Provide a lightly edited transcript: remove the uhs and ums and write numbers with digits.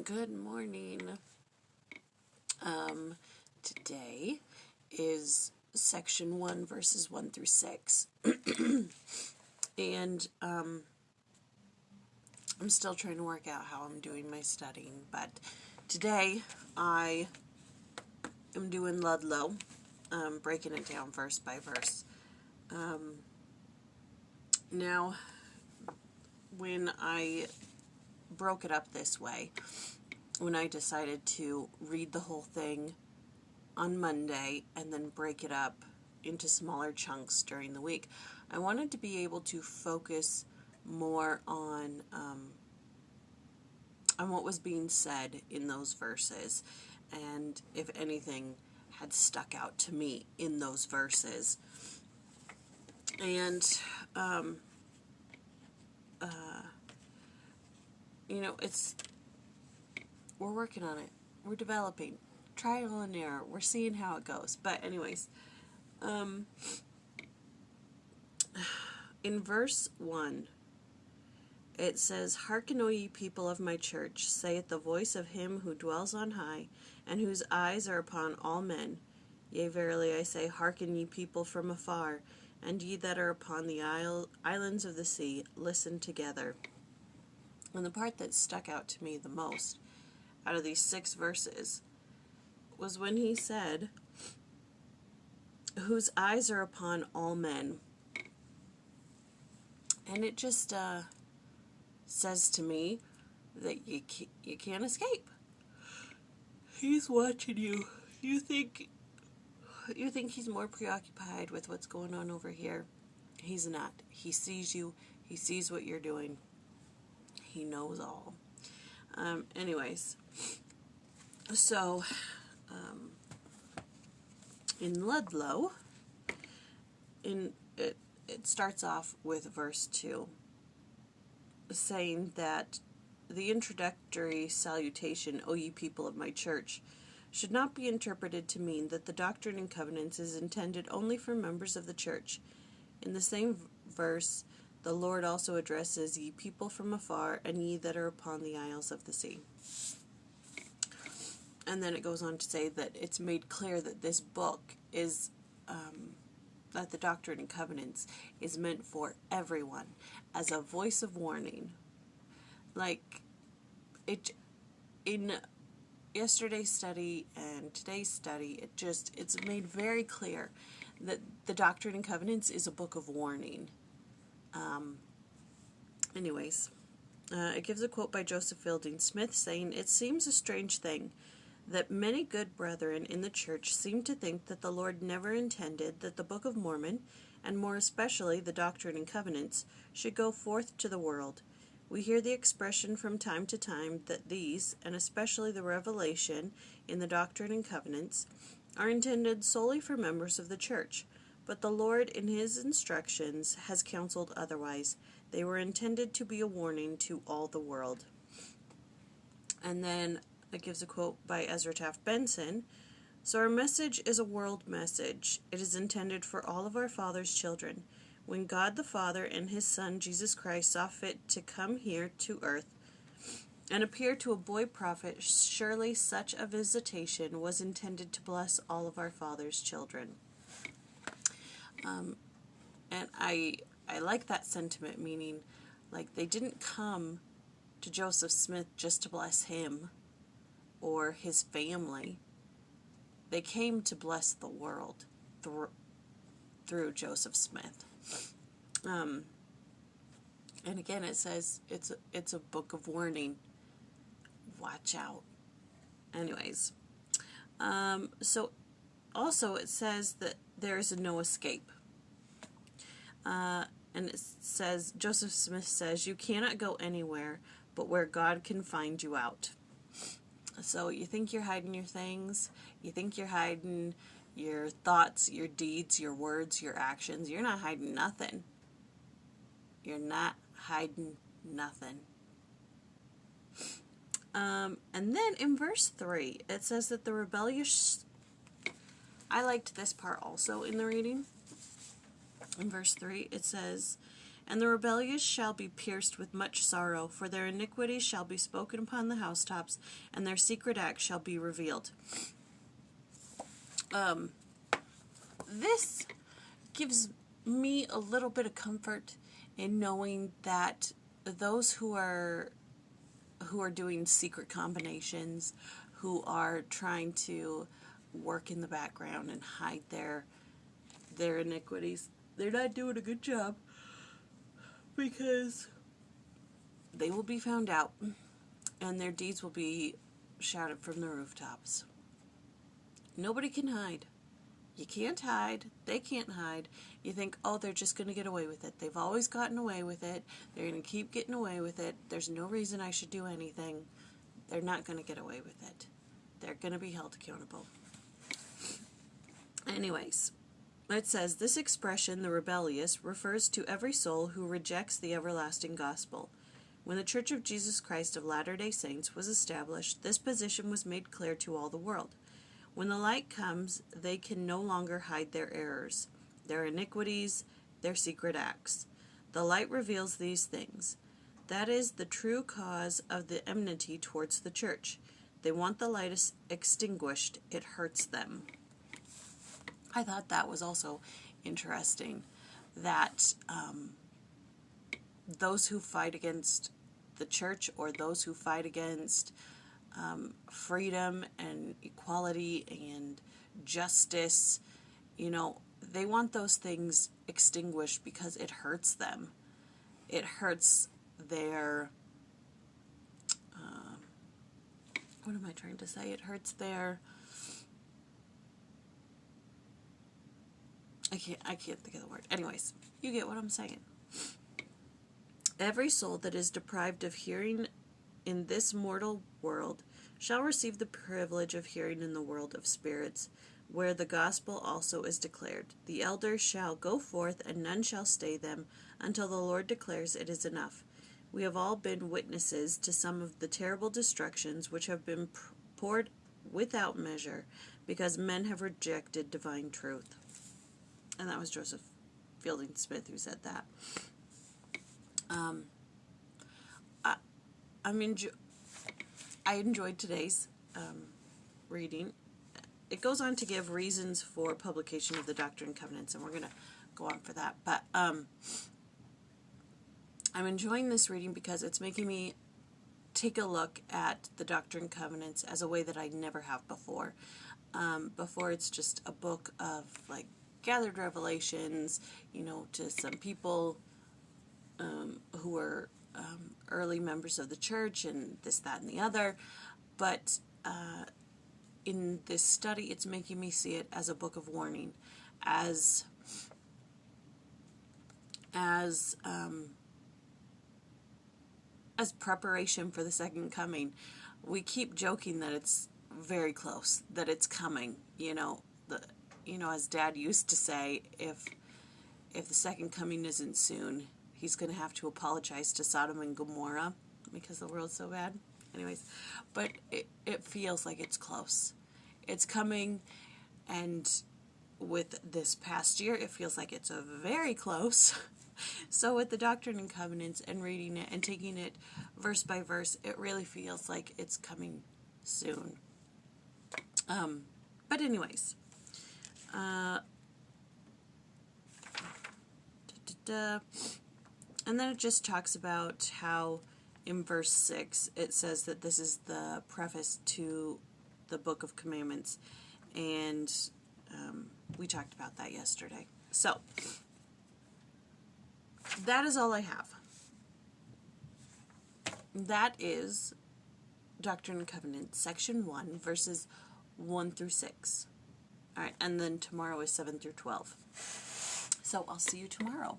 Good morning. Today is section 1, verses 1 through 6. And I'm still trying to work out how I'm doing my studying, but today I am doing Ludlow, breaking it down verse by verse. Now, when I broke it up this way, when I decided to read the whole thing on Monday and then break it up into smaller chunks during the week, I wanted to be able to focus more on what was being said in those verses, and if anything had stuck out to me in those verses. And we're working on it. We're developing. Trial and error. We're seeing how it goes. But anyways, in verse 1, it says, "Hearken, O ye people of my church, saith the voice of him who dwells on high, and whose eyes are upon all men. Yea, verily I say, hearken, ye people from afar, and ye that are upon the islands of the sea, listen together." And the part that stuck out to me the most out of these 6 verses was when he said, "whose eyes are upon all men." And it just says to me that you can't escape. He's watching you. You think he's more preoccupied with what's going on over here. He's not. He sees you. He sees what you're doing. He knows all. Anyways, so in Ludlow, it starts off with verse 2, saying that the introductory salutation, "O ye people of my church," should not be interpreted to mean that the Doctrine and Covenants is intended only for members of the church. In the same verse, the Lord also addresses "ye people from afar, and ye that are upon the isles of the sea." And then it goes on to say that it's made clear that this book is, that the Doctrine and Covenants is meant for everyone as a voice of warning. Like, in yesterday's study and today's study, it's made very clear that the Doctrine and Covenants is a book of warning. It gives a quote by Joseph Fielding Smith saying, "It seems a strange thing that many good brethren in the church seem to think that the Lord never intended that the Book of Mormon, and more especially the Doctrine and Covenants, should go forth to the world. We hear the expression from time to time that these, and especially the revelation in the Doctrine and Covenants, are intended solely for members of the church. But the Lord in his instructions has counseled otherwise. They were intended to be a warning to all the world." And then it gives a quote by Ezra Taft Benson. "So our message is a world message. It is intended for all of our Father's children. When God the Father and his Son Jesus Christ saw fit to come here to earth and appear to a boy prophet, surely such a visitation was intended to bless all of our Father's children." And I like that sentiment, meaning, like, they didn't come to Joseph Smith just to bless him or his family. They came to bless the world through Joseph Smith. And again, it says it's a book of warning. Watch out. Anyways, so also it says that there is no escape. And it says, Joseph Smith says, "You cannot go anywhere but where God can find you out." So you think you're hiding your things, you think you're hiding your thoughts, your deeds, your words, your actions. You're not hiding nothing. You're not hiding nothing. And then in verse 3, it says that the rebellious... I liked this part also in the reading. In verse 3, it says, And the rebellious shall be pierced with much sorrow, for their iniquities shall be spoken upon the housetops, and their secret acts shall be revealed. This gives me a little bit of comfort in knowing that those who are doing secret combinations, who are trying to work in the background and hide their iniquities, they're not doing a good job, because they will be found out and their deeds will be shouted from the rooftops. Nobody can hide. You can't hide. They can't hide. You think, oh, they're just going to get away with it. They've always gotten away with it. They're going to keep getting away with it. There's no reason I should do anything. They're not going to get away with it. They're going to be held accountable. Anyways, it says, this expression, the rebellious, refers to every soul who rejects the everlasting gospel. When the Church of Jesus Christ of Latter-day Saints was established, this position was made clear to all the world. When the light comes, they can no longer hide their errors, their iniquities, their secret acts. The light reveals these things. That is the true cause of the enmity towards the church. They want the light extinguished. It hurts them. I thought that was also interesting, that those who fight against the church, or those who fight against freedom and equality and justice, they want those things extinguished because it hurts them. It hurts their, what am I trying to say? It hurts their, I can't think of the word. Anyways, you get what I'm saying. Every soul that is deprived of hearing in this mortal world shall receive the privilege of hearing in the world of spirits, where the gospel also is declared. The elders shall go forth, and none shall stay them, until the Lord declares it is enough. We have all been witnesses to some of the terrible destructions which have been poured without measure, because men have rejected divine truth. And that was Joseph Fielding Smith who said that. I enjoyed today's reading. It goes on to give reasons for publication of the Doctrine and Covenants, and we're going to go on for that. But I'm enjoying this reading because it's making me take a look at the Doctrine and Covenants as a way that I never have before. Before, it's just a book of gathered revelations, to some people who were early members of the church and this, that, and the other. But in this study, it's making me see it as a book of warning, as preparation for the second coming. We keep joking that it's very close, that it's coming. As Dad used to say, if the second coming isn't soon, he's going to have to apologize to Sodom and Gomorrah because the world's so bad. Anyways, but it feels like it's close. It's coming, and with this past year, it feels like it's very close. So with the Doctrine and Covenants and reading it and taking it verse by verse, it really feels like it's coming soon. But anyways, and then it just talks about how in verse 6 it says that this is the preface to the Book of Commandments, and we talked about that yesterday. So that is all I have. That is Doctrine and Covenants, section 1, verses 1 through 6. All right, and then tomorrow is 7 through 12. So I'll see you tomorrow.